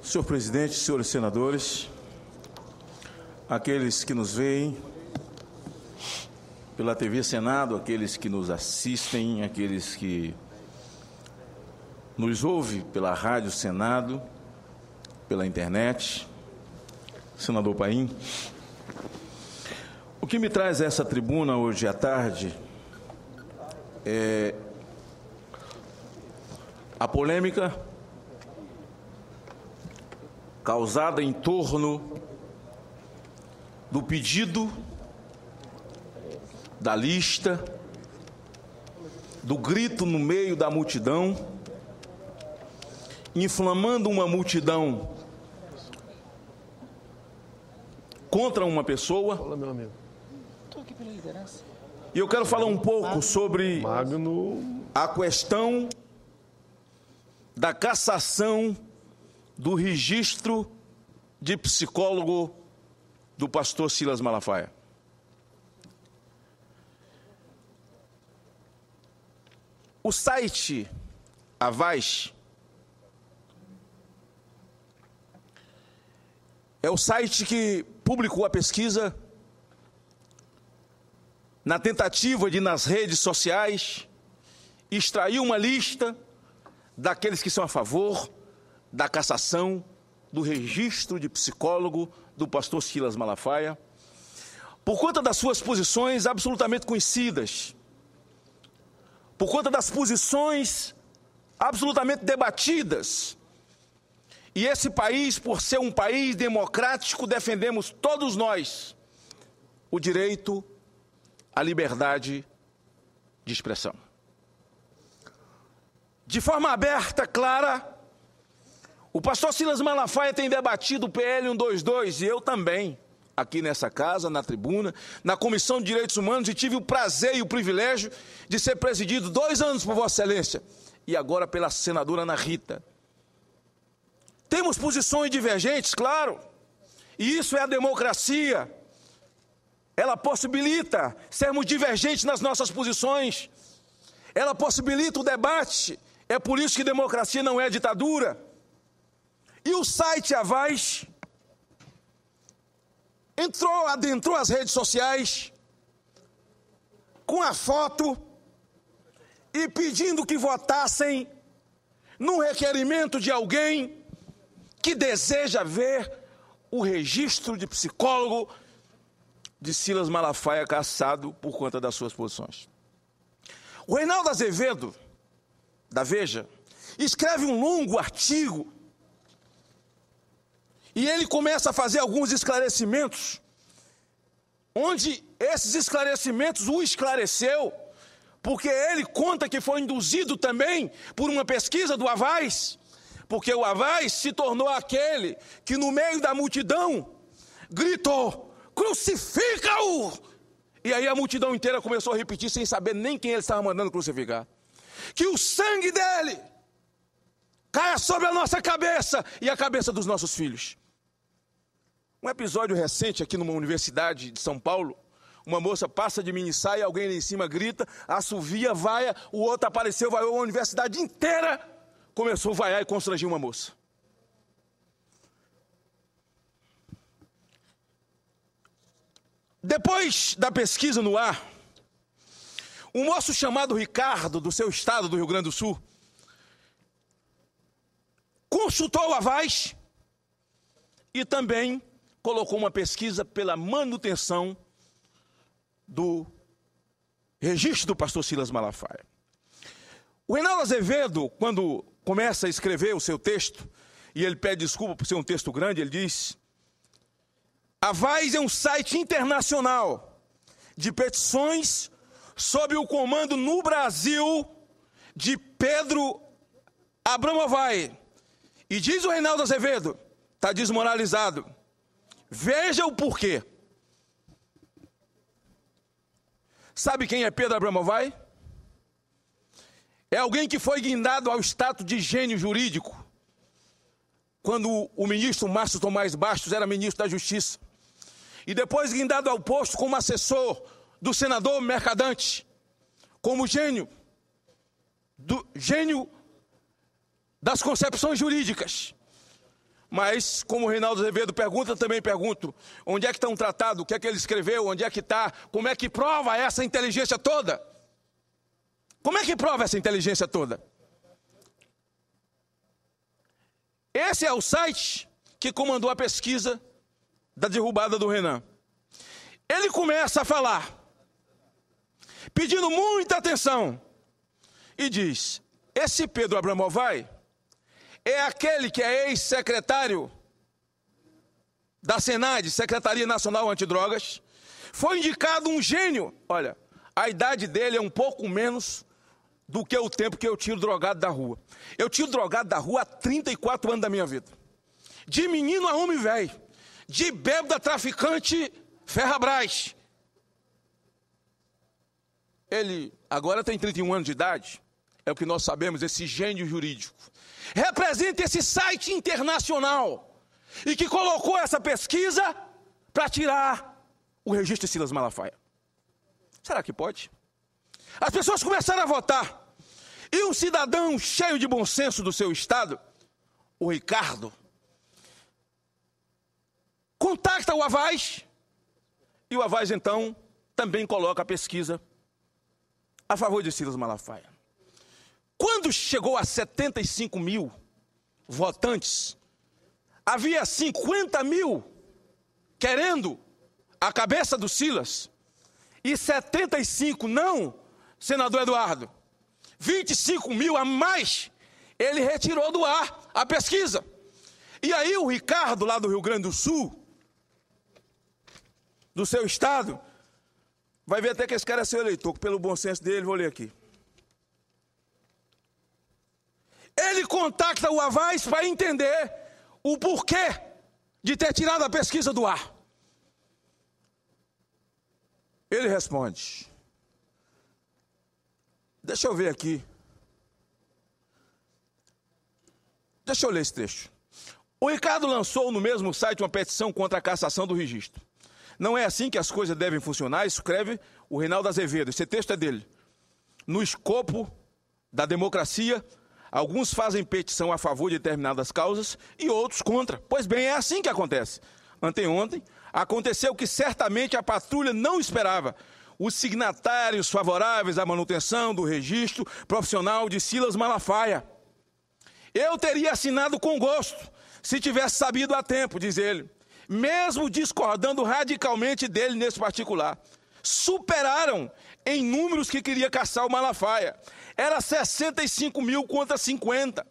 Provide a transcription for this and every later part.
Senhor presidente, senhores senadores, aqueles que nos veem pela TV Senado, aqueles que nos assistem, aqueles que nos ouvem pela Rádio Senado, pela internet, senador Paim, o que me traz a essa tribuna hoje à tarde é a polêmica causada em torno do pedido da lista, do grito no meio da multidão, inflamando uma multidão contra uma pessoa. Fala, meu amigo. Estou aqui pela liderança. E eu quero falar um pouco sobre a questão da cassação do registro de psicólogo do pastor Silas Malafaia. O site Avaz é o site que publicou a pesquisa na tentativa de, nas redes sociais, extrair uma lista daqueles que são a favor da cassação do registro de psicólogo do pastor Silas Malafaia, por conta das suas posições absolutamente conhecidas, por conta das posições absolutamente debatidas. E esse país, por ser um país democrático, defendemos todos nós o direito à liberdade de expressão. De forma aberta, clara, o pastor Silas Malafaia tem debatido o PL 122 e eu também, aqui nessa casa, na tribuna, na Comissão de Direitos Humanos, e tive o prazer e o privilégio de ser presidido 2 anos por Vossa Excelência e agora pela senadora Ana Rita. Temos posições divergentes, claro, e isso é a democracia. Ela possibilita sermos divergentes nas nossas posições, ela possibilita o debate, é por isso que democracia não é ditadura. E o site Avaz adentrou as redes sociais com a foto e pedindo que votassem num requerimento de alguém que deseja ver o registro de psicólogo de Silas Malafaia cassado por conta das suas posições. O Reinaldo Azevedo, da Veja, escreve um longo artigo e ele começa a fazer alguns esclarecimentos, onde esses esclarecimentos o esclareceu, porque ele conta que foi induzido também por uma pesquisa do Avaz, porque o Avaz se tornou aquele que no meio da multidão gritou: crucifica-o! E aí a multidão inteira começou a repetir sem saber nem quem ele estava mandando crucificar. Que o sangue dele caia sobre a nossa cabeça e a cabeça dos nossos filhos. Um episódio recente aqui numa universidade de São Paulo, uma moça passa de minissaia, alguém lá em cima grita, assovia, vaia, o outro apareceu, vaiou, a universidade inteira começou a vaiar e constrangir uma moça. Depois da pesquisa no ar, um moço chamado Ricardo, do seu estado, do Rio Grande do Sul, consultou o Avaz e também colocou uma pesquisa pela manutenção do registro do pastor Silas Malafaia. O Reinaldo Azevedo, quando começa a escrever o seu texto, e ele pede desculpa por ser um texto grande, ele diz: Avaz é um site internacional de petições sob o comando no Brasil de Pedro Abramovay. E diz o Reinaldo Azevedo, está desmoralizado. Veja o porquê. Sabe quem é Pedro Abramovay? É alguém que foi guindado ao status de gênio jurídico quando o ministro Márcio Tomás Bastos era ministro da Justiça. E depois guindado ao posto como assessor do senador Mercadante, como gênio das concepções jurídicas. Mas, como o Reinaldo Azevedo pergunta, eu também pergunto, onde é que está um tratado, o que é que ele escreveu, onde é que está, como é que prova essa inteligência toda? Como é que prova essa inteligência toda? Esse é o site que comandou a pesquisa da derrubada do Renan. Ele começa a falar, pedindo muita atenção, e diz, esse Pedro Abramovay é aquele que é ex-secretário da Senad, Secretaria Nacional Antidrogas, foi indicado um gênio. Olha, a idade dele é um pouco menos do que o tempo que eu tiro drogado da rua. Eu tiro drogado da rua há 34 anos da minha vida. De menino a homem velho, de bêbado a traficante Ferrabras. Ele agora tem 31 anos de idade, é o que nós sabemos, esse gênio jurídico. Representa esse site internacional e que colocou essa pesquisa para tirar o registro de Silas Malafaia. Será que pode? As pessoas começaram a votar e um cidadão cheio de bom senso do seu estado, o Ricardo, contacta o Avaz e o Avaz então também coloca a pesquisa a favor de Silas Malafaia. Quando chegou a 75 mil votantes, havia 50 mil querendo a cabeça do Silas e 75 não, senador Eduardo. 25 mil a mais, ele retirou do ar a pesquisa. E aí o Ricardo, lá do Rio Grande do Sul, do seu estado, vai ver até que esse cara é seu eleitor, que pelo bom senso dele, vou ler aqui. Ele contacta o Avaz para entender o porquê de ter tirado a pesquisa do ar. Ele responde. Deixa eu ver aqui. Deixa eu ler esse trecho. O Ricardo lançou no mesmo site uma petição contra a cassação do registro. Não é assim que as coisas devem funcionar, escreve o Reinaldo Azevedo. Esse texto é dele. No escopo da democracia, alguns fazem petição a favor de determinadas causas e outros contra. Pois bem, é assim que acontece. Anteontem, aconteceu que certamente a patrulha não esperava. Os signatários favoráveis à manutenção do registro profissional de Silas Malafaia. Eu teria assinado com gosto, se tivesse sabido a tempo, diz ele. Mesmo discordando radicalmente dele nesse particular. Superaram em números que queria caçar o Malafaia. Era 65 mil contra 50.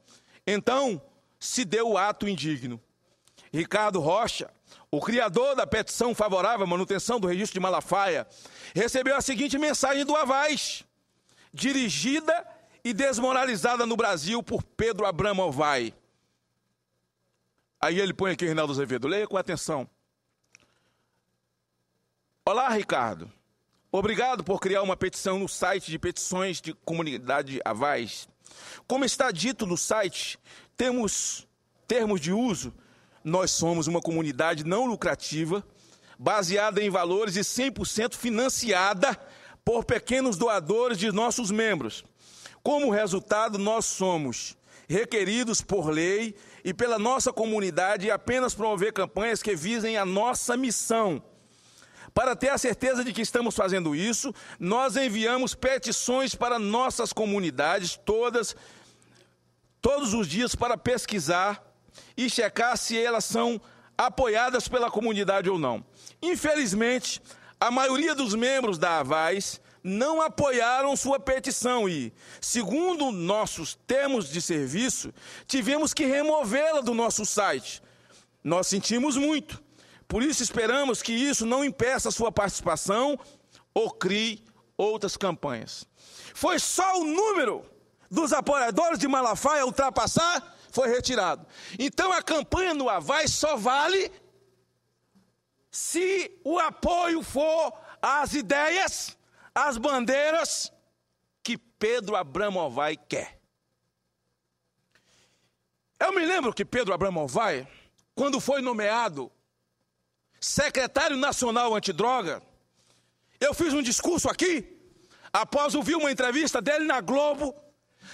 Então, se deu o ato indigno. Ricardo Rocha, o criador da petição favorável à manutenção do registro de Malafaia, recebeu a seguinte mensagem do Avaz, dirigida e desmoralizada no Brasil por Pedro Abramovay. Aí ele põe aqui, Reinaldo Azevedo, leia com atenção. Olá, Ricardo. Obrigado por criar uma petição no site de petições de comunidade Avaz. Como está dito no site, temos termos de uso. Nós somos uma comunidade não lucrativa, baseada em valores e 100% financiada por pequenos doadores de nossos membros. Como resultado, nós somos requeridos por lei e pela nossa comunidade apenas promover campanhas que visem a nossa missão. Para ter a certeza de que estamos fazendo isso, nós enviamos petições para nossas comunidades todos os dias para pesquisar e checar se elas são apoiadas pela comunidade ou não. Infelizmente, a maioria dos membros da Avaz não apoiaram sua petição e, segundo nossos termos de serviço, tivemos que removê-la do nosso site. Nós sentimos muito. Por isso esperamos que isso não impeça a sua participação ou crie outras campanhas. Foi só o número dos apoiadores de Malafaia ultrapassar, foi retirado. Então a campanha no Avaz só vale se o apoio for às ideias, às bandeiras que Pedro Abramovay quer. Eu me lembro que Pedro Abramovay, quando foi nomeado secretário nacional antidroga, eu fiz um discurso aqui, após ouvir uma entrevista dele na Globo,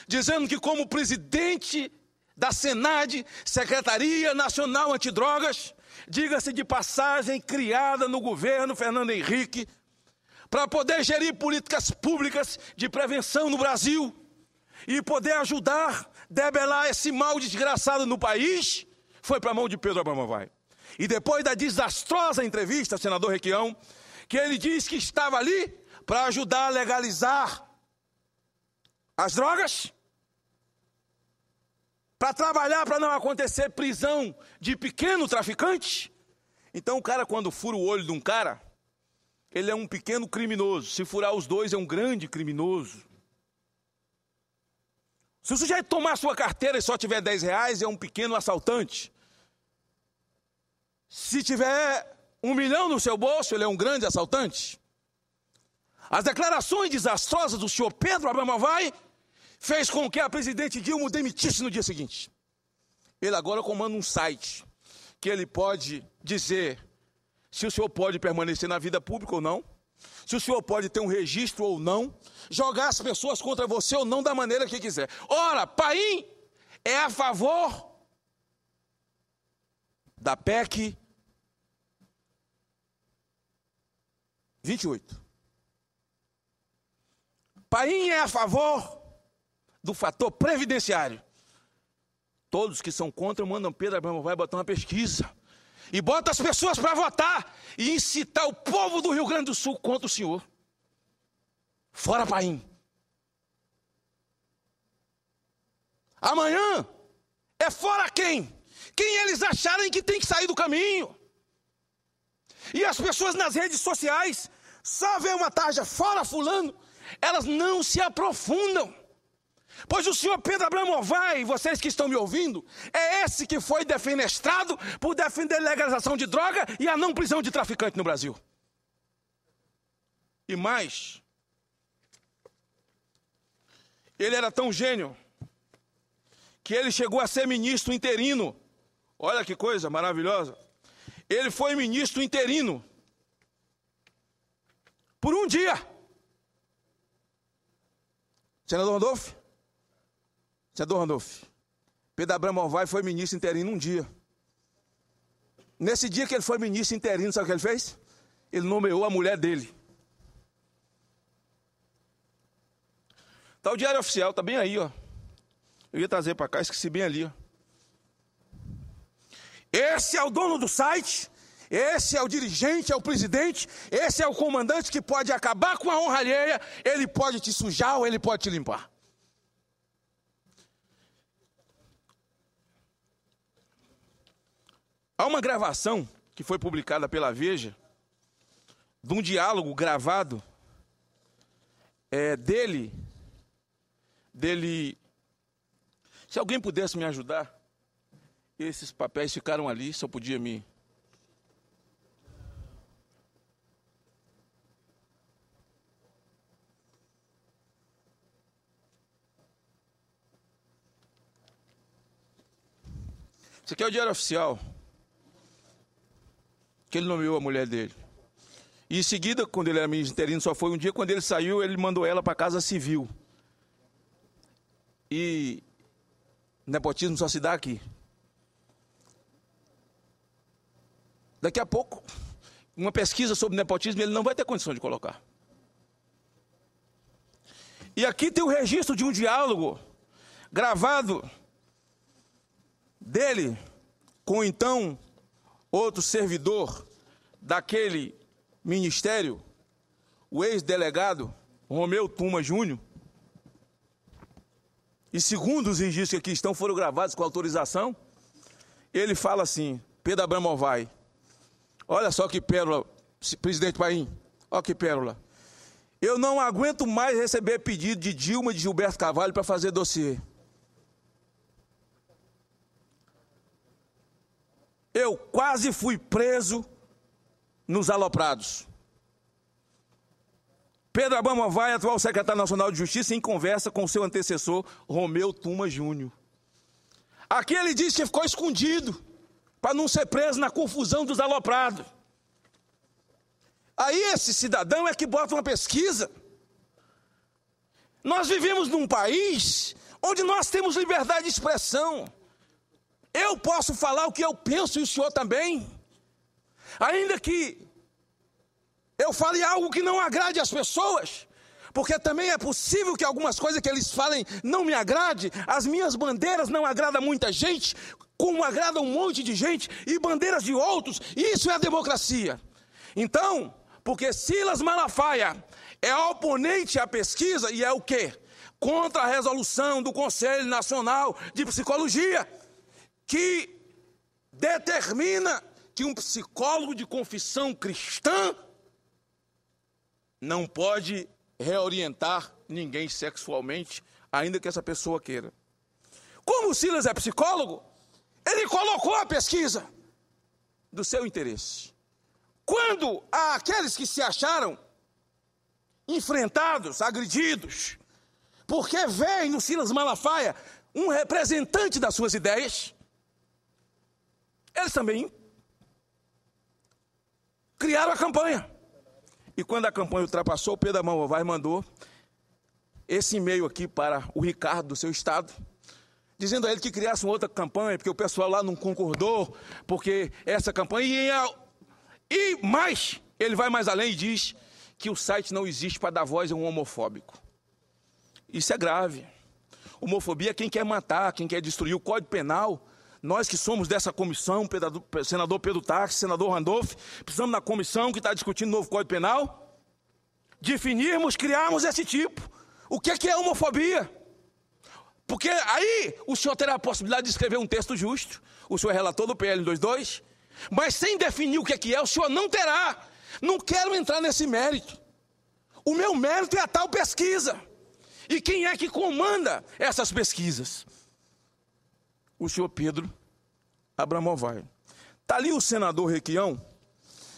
dizendo que como presidente da SENAD, Secretaria Nacional Antidrogas, diga-se de passagem, criada no governo Fernando Henrique, para poder gerir políticas públicas de prevenção no Brasil e poder ajudar a debelar esse mal desgraçado no país, foi para a mão de Pedro Abramo Vai. E depois da desastrosa entrevista, senador Requião, que ele diz que estava ali para ajudar a legalizar as drogas, para trabalhar para não acontecer prisão de pequeno traficante. Então o cara, quando fura o olho de um cara, ele é um pequeno criminoso. Se furar os dois, é um grande criminoso. Se o sujeito tomar sua carteira e só tiver R$10, é um pequeno assaltante. Se tiver R$1 milhão no seu bolso, ele é um grande assaltante. As declarações desastrosas do senhor Pedro Abramo Vai fez com que a presidente Dilma o demitisse no dia seguinte. Ele agora comanda um site que ele pode dizer se o senhor pode permanecer na vida pública ou não, se o senhor pode ter um registro ou não, jogar as pessoas contra você ou não da maneira que quiser. Ora, Paim é a favor da PEC 28. Paim é a favor do fator previdenciário. Todos que são contra mandam Pedro Abramo Vai botar uma pesquisa e bota as pessoas para votar e incitar o povo do Rio Grande do Sul contra o senhor. Fora Paim. Amanhã é fora quem? Quem eles acharem que tem que sair do caminho. E as pessoas nas redes sociais só vê uma tarja fora fulano, elas não se aprofundam. Pois o senhor Pedro Abramo Vai, vocês que estão me ouvindo, é esse que foi defenestrado por defender legalização de droga e a não prisão de traficante no Brasil. E mais, ele era tão gênio que ele chegou a ser ministro interino. Olha que coisa maravilhosa. Ele foi ministro interino por um dia. Senador Randolph? Senador Randolph, Pedro Abramo Vai foi ministro interino um dia. Nesse dia que ele foi ministro interino, sabe o que ele fez? Ele nomeou a mulher dele. Está o Diário Oficial, está bem aí, ó. Eu ia trazer para cá, esqueci bem ali, ó. Esse é o dono do site, esse é o dirigente, é o presidente, esse é o comandante que pode acabar com a honra alheia, ele pode te sujar ou ele pode te limpar. Há uma gravação que foi publicada pela Veja, de um diálogo gravado dele. Se alguém pudesse me ajudar, esses papéis ficaram ali, se eu podia me... Esse aqui é o Diário Oficial, que ele nomeou a mulher dele. E em seguida, quando ele era ministro interino, só foi um dia, quando ele saiu, ele mandou ela para a Casa Civil. E nepotismo só se dá aqui. Daqui a pouco, uma pesquisa sobre nepotismo, ele não vai ter condição de colocar. E aqui tem o registro de um diálogo gravado dele com então outro servidor daquele ministério, o ex-delegado Romeu Tuma Júnior. E segundo os registros que aqui estão, foram gravados com autorização, ele fala assim: Pedro Abramo Vai, olha só que pérola, presidente Paim, olha que pérola. Eu não aguento mais receber pedido de Dilma e de Gilberto Carvalho para fazer dossiê. Eu quase fui preso nos Aloprados. Pedro Abramo Vai, atual secretário nacional de Justiça, em conversa com seu antecessor, Romeu Tuma Júnior. Aqui ele disse que ficou escondido, para não ser preso na confusão dos Aloprados. Aí esse cidadão é que bota uma pesquisa. Nós vivemos num país onde nós temos liberdade de expressão. Eu posso falar o que eu penso e o senhor também. Ainda que eu fale algo que não agrade as pessoas, porque também é possível que algumas coisas que eles falem não me agrade. As minhas bandeiras não agradam muita gente, como agradam um monte de gente, e bandeiras de outros. Isso é a democracia. Então, porque Silas Malafaia é oponente à pesquisa, e é o quê? Contra a resolução do Conselho Nacional de Psicologia, que determina que um psicólogo de confissão cristã não pode reorientar ninguém sexualmente, ainda que essa pessoa queira. Como o Silas é psicólogo, ele colocou a pesquisa do seu interesse. Quando há aqueles que se acharam enfrentados, agredidos, porque veem no Silas Malafaia um representante das suas ideias, eles também criaram a campanha. E quando a campanha ultrapassou, o Pedro Malafaia mandou esse e-mail aqui para o Ricardo do seu estado, dizendo a ele que criasse uma outra campanha, porque o pessoal lá não concordou, porque essa campanha e mais, ele vai mais além e diz que o site não existe para dar voz a um homofóbico. Isso é grave. Homofobia é quem quer matar, quem quer destruir o Código Penal. Nós que somos dessa comissão, senador Pedro Táxi, senador Randolph, precisamos na comissão que está discutindo o novo Código Penal, definirmos, criarmos esse tipo. O que é homofobia? Porque aí o senhor terá a possibilidade de escrever um texto justo, o senhor é relator do PL 122, mas sem definir o que é, o senhor não terá. Não quero entrar nesse mérito. O meu mérito é a tal pesquisa. E quem é que comanda essas pesquisas? O senhor Pedro Abramovaia. Está ali o senador Requião,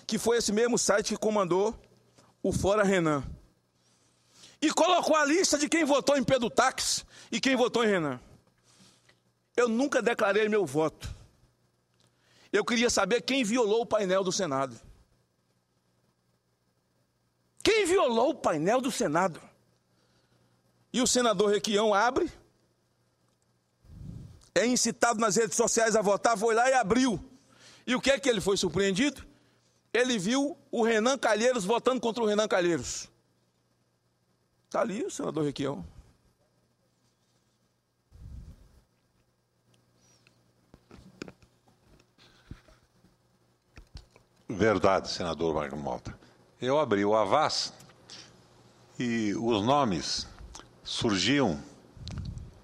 que foi esse mesmo site que comandou o Fora Renan. E colocou a lista de quem votou em Pedro Táxi e quem votou em Renan. Eu nunca declarei meu voto. Eu queria saber quem violou o painel do Senado. Quem violou o painel do Senado? E o senador Requião abre, é incitado nas redes sociais a votar, foi lá e abriu. E o que é que ele foi surpreendido? Ele viu o Renan Calheiros votando contra o Renan Calheiros. Está ali o senador Requião. Verdade, senador Magno Malta. Eu abri o Avaz e os nomes surgiam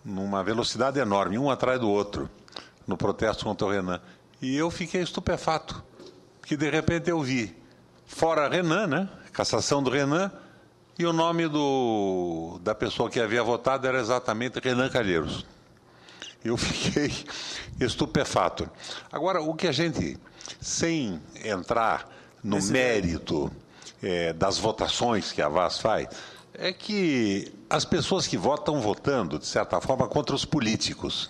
numa velocidade enorme, um atrás do outro, no protesto contra o Renan. E eu fiquei estupefato, que de repente eu vi Fora Renan, né? Cassação do Renan, e o nome da pessoa que havia votado era exatamente Renan Calheiros. Eu fiquei estupefato. Agora, o que a gente, sem entrar no mérito das votações que a Avaz faz, é que as pessoas que votam, votando, de certa forma, contra os políticos.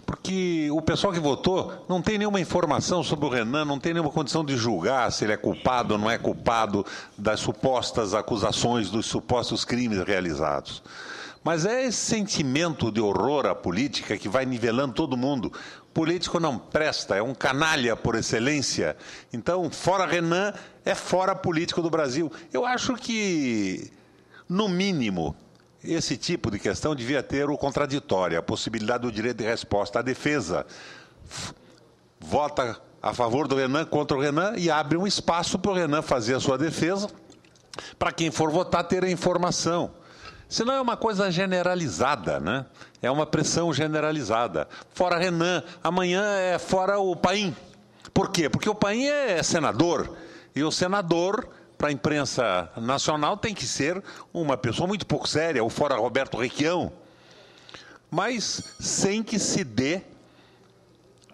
Porque o pessoal que votou não tem nenhuma informação sobre o Renan, não tem nenhuma condição de julgar se ele é culpado ou não é culpado das supostas acusações, dos supostos crimes realizados. Mas é esse sentimento de horror à política que vai nivelando todo mundo. Político não presta, é um canalha por excelência. Então, fora Renan, é fora político do Brasil. Eu acho que, no mínimo, esse tipo de questão devia ter o contraditório, a possibilidade do direito de resposta. A defesa vota a favor do Renan, contra o Renan, e abre um espaço para o Renan fazer a sua defesa, para quem for votar ter a informação. Senão é uma coisa generalizada, né? É uma pressão generalizada. Fora Renan, amanhã é fora o Paim. Por quê? Porque o Paim é senador, e o senador, para a imprensa nacional, tem que ser uma pessoa muito pouco séria, ou fora Roberto Requião, mas sem que se dê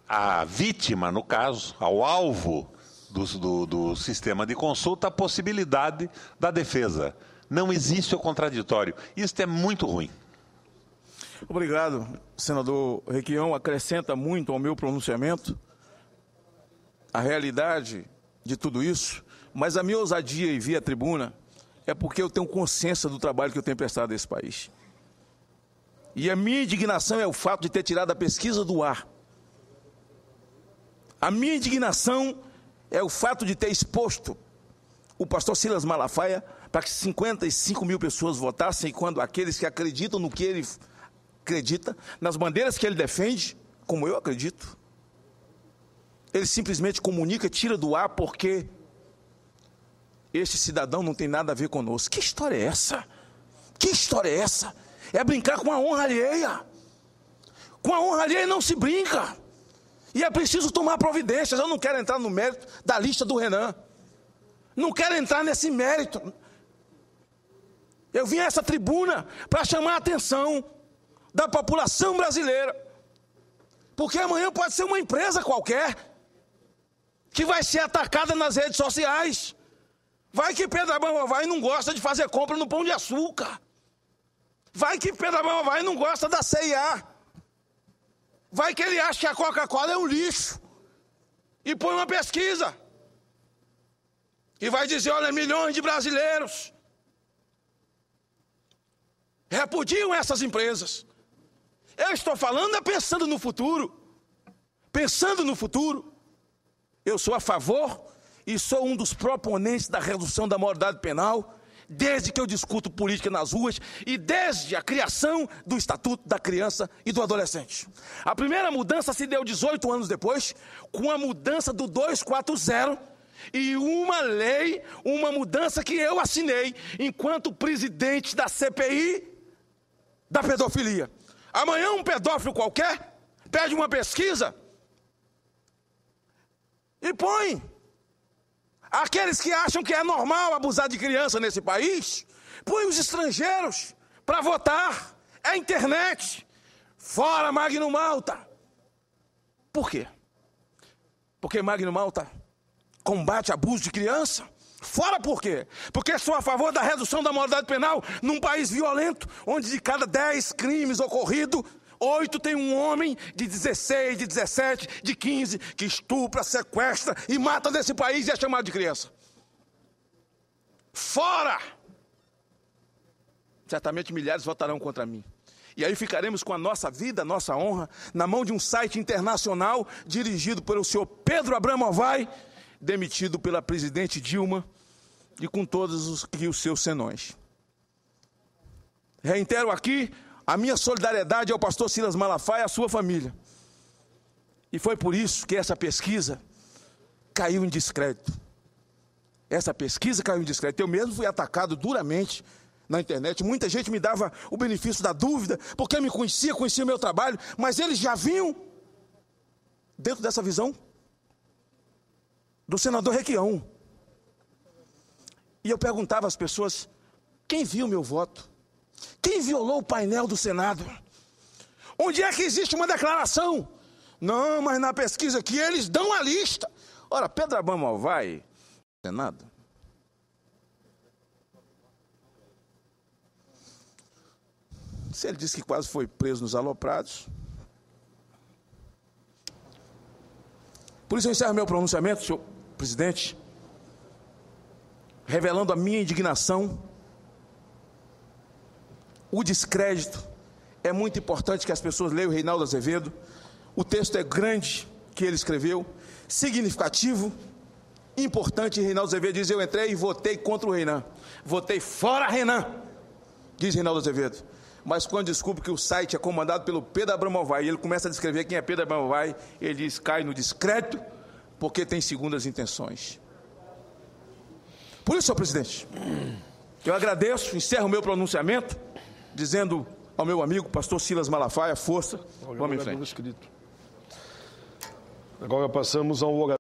à vítima, no caso, ao alvo do sistema de consulta, a possibilidade da defesa. Não existe o contraditório. Isso é muito ruim. Obrigado, senador Requião. Acrescenta muito ao meu pronunciamento a realidade de tudo isso, mas a minha ousadia em vir à tribuna é porque eu tenho consciência do trabalho que eu tenho prestado a esse país. E a minha indignação é o fato de ter tirado a pesquisa do ar A minha indignação é o fato de ter exposto o pastor Silas Malafaia para que 55 mil pessoas votassem, quando aqueles que acreditam no que ele acredita, nas bandeiras que ele defende, como eu acredito, ele simplesmente comunica e tira do ar porque este cidadão não tem nada a ver conosco. Que história é essa? Que história é essa? É brincar com a honra alheia. Com a honra alheia não se brinca. E é preciso tomar providências. Eu não quero entrar no mérito da lista do Renan. Não quero entrar nesse mérito. Eu vim a essa tribuna para chamar a atenção da população brasileira. Porque amanhã pode ser uma empresa qualquer que vai ser atacada nas redes sociais. Vai que Pedro Abramo vai e não gosta de fazer compra no Pão de Açúcar. Vai que Pedro Abramo vai e não gosta da C&A. Vai que ele acha que a Coca-Cola é um lixo. E põe uma pesquisa. E vai dizer, olha, milhões de brasileiros repudiam essas empresas. Eu estou falando pensando no futuro. Pensando no futuro. Eu sou a favor e sou um dos proponentes da redução da maioridade penal, desde que eu discuto política nas ruas e desde a criação do Estatuto da Criança e do Adolescente. A primeira mudança se deu 18 anos depois, com a mudança do 240 e uma lei, uma mudança que eu assinei enquanto presidente da CPI da pedofilia. Amanhã um pedófilo qualquer pede uma pesquisa e põe. Aqueles que acham que é normal abusar de criança nesse país, põe os estrangeiros para votar. É a internet. Fora Magno Malta. Por quê? Porque Magno Malta combate abuso de criança? Fora por quê? Porque sou a favor da redução da maioridade penal num país violento, onde de cada 10 crimes ocorridos, 8 tem um homem de 16, de 17, de 15, que estupra, sequestra e mata nesse país e é chamado de criança. Fora! Certamente milhares votarão contra mim. E aí ficaremos com a nossa vida, a nossa honra, na mão de um site internacional dirigido pelo senhor Pedro Abramo vai, demitido pela presidente Dilma e com todos os seus senões. Reitero aqui a minha solidariedade ao pastor Silas Malafaia e à sua família. E foi por isso que essa pesquisa caiu em descrédito. Essa pesquisa caiu em descrédito. Eu mesmo fui atacado duramente na internet. Muita gente me dava o benefício da dúvida, porque me conhecia o meu trabalho, mas eles já vinham dentro dessa visão do senador Requião. E eu perguntava às pessoas, quem viu meu voto? Quem violou o painel do Senado? Onde é que existe uma declaração? Não, mas na pesquisa aqui eles dão a lista. Ora, Pedro Abramo vai no Senado? Se ele disse que quase foi preso nos Aloprados. Por isso eu encerro meu pronunciamento, senhor presidente, revelando a minha indignação. O descrédito. É muito importante que as pessoas leiam o Reinaldo Azevedo. O texto é grande que ele escreveu, significativo, importante. Reinaldo Azevedo diz, eu entrei e votei contra o Renan. Votei fora Renan, diz Reinaldo Azevedo. Mas quando descobre que o site é comandado pelo Pedro Abramo vai, e ele começa a descrever quem é Pedro Abramo vai, ele diz, cai no descrédito, porque tem segundas intenções. Por isso, senhor presidente, eu agradeço, encerro o meu pronunciamento, dizendo ao meu amigo, pastor Silas Malafaia, força, vamos em frente. Agora passamos ao